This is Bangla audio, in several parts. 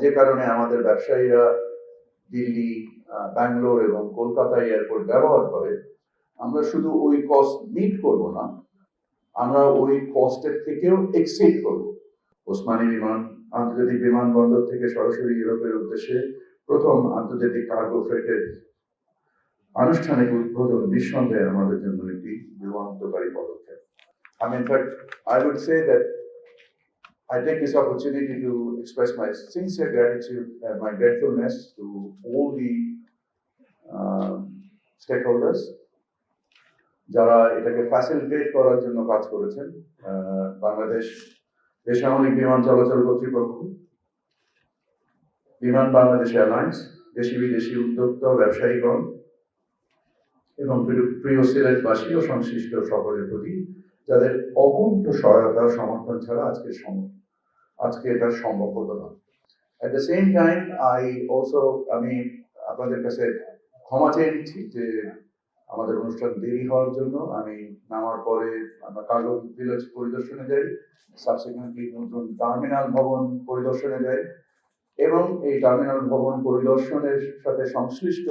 যে কারণে আমাদের ব্যবসায়ীরা দিল্লি, ব্যাঙ্গালোর এবং কলকাতা এয়ারপোর্ট ব্যবহার করে, আমরা শুধু ওই কস্ট মিট করব না, আমরা ওই কস্টের থেকেও এক্সিড করব। ওসমানী আন্তর্জাতিক বিমানবন্দর থেকে সরাসরি ইউরোপের উদ্দেশ্যে প্রথম আন্তর্জাতিক কার্গো ফ্রেটের আনুষ্ঠানিক উদ্বোধন নিঃসন্দেহে আমাদের জন্য একটি যুগান্তকারী পদক্ষেপ। In fact, I would say that I take this opportunity to express my sincere gratitude and my gratefulness to all the stakeholders যারা এটাকে ফ্যাসিলিটেট করার জন্য কাজ করেছেন। বাংলাদেশ বেসামরিক বিমান চলাচল কর্তৃপক্ষ, বিমান বাংলাদেশ এয়ারলাইন্স, দেশি বিদেশি উদ্যোক্তা, ব্যবসায়ীগণ এবং প্রিয় সিলেটবাসী ও সংশ্লিষ্ট সকলের প্রতি যাদের অকুণ্ঠ সহায়তা সমর্থন ছাড়া আজকে এটা সম্ভব হতো না। At the same time, আমি আপনাদের কাছে ক্ষমা চেয়ে নিচ্ছি যে আমাদের অনুষ্ঠান দেরি হওয়ার জন্য। আমি নামার পরে আমরা কার্গো ভিলেজ পরিদর্শনে যাই, সাবসিকুয়েন্টলি নতুন টার্মিনাল ভবন পরিদর্শনে যাই এবং এই টার্মিনাল ভবন পরিদর্শনের সাথে সংশ্লিষ্ট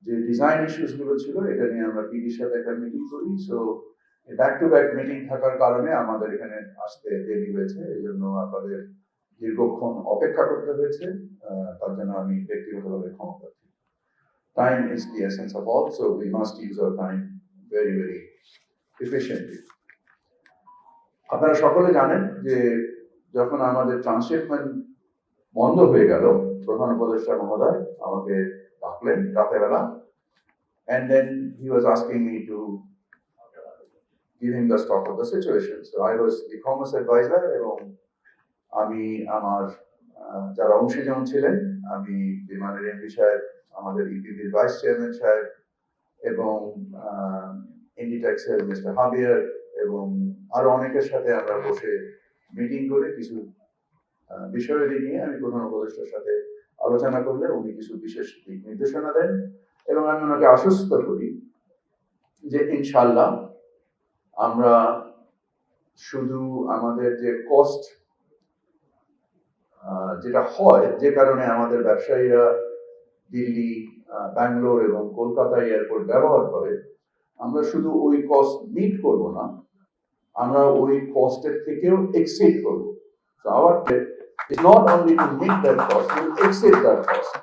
যে ডিজাইন ইস্যুস গুলো ছিল এটা নিয়ে আমরা পিডির সাথে একটা মিটিং করি। So back to back meeting থাকার কারণে আমাদের এখানে আসতে দেরি হয়েছে, এই জন্য আপনাদের দীর্ঘক্ষণ অপেক্ষা করতে হয়েছে, তার জন্য আমি ব্যক্তিগতভাবে ক্ষমা প্রার্থী। Time is the essence of all, so we must use our time very, very efficiently. আপনারা সকলে জানেন যে যখন আমাদের ট্রান্সশিপমেন্ট বন্ধ হয়ে গেল, প্রধান উপদেষ্টা মহোদয় আমাকে ডাকলেন রাতের বেলা, and then he was asking me to give him the stock of the situation. So I was the commerce advisor এবং আমি আমার যারা অংশীজন ছিলেন, আমি বিমানের এমডি সাহেব, আমাদের ইপিবির ভাইস চেয়ারম্যান সাহেব এবং ইন্ডিটেক্সের মিস্টার হাবিয়ার এবং আরো অনেকের সাথে আমরা বসে মিটিং করে কিছু বিষয়াবলী নিয়ে আমি প্রধান উপদেষ্টার সাথে আলোচনা করলে উনি কিছু বিশেষ দিক নির্দেশনা দেন এবং আমি ওনাকে আশ্বস্ত করি যে ইনশাআল্লাহ আমরা শুধু আমাদের যে কস্ট যেটা হয়, যে কারণে আমাদের ব্যবসায়ীরা দিল্লি, ব্যাঙ্গালোর এবং কলকাতা এয়ারপোর্ট ব্যবহার করে, আমরা শুধু ওই কস্ট মিট করব না, আমরা ওই কস্টের থেকেও এক্সিড করব। So our is not only to meet that cost, we will exceed that cost.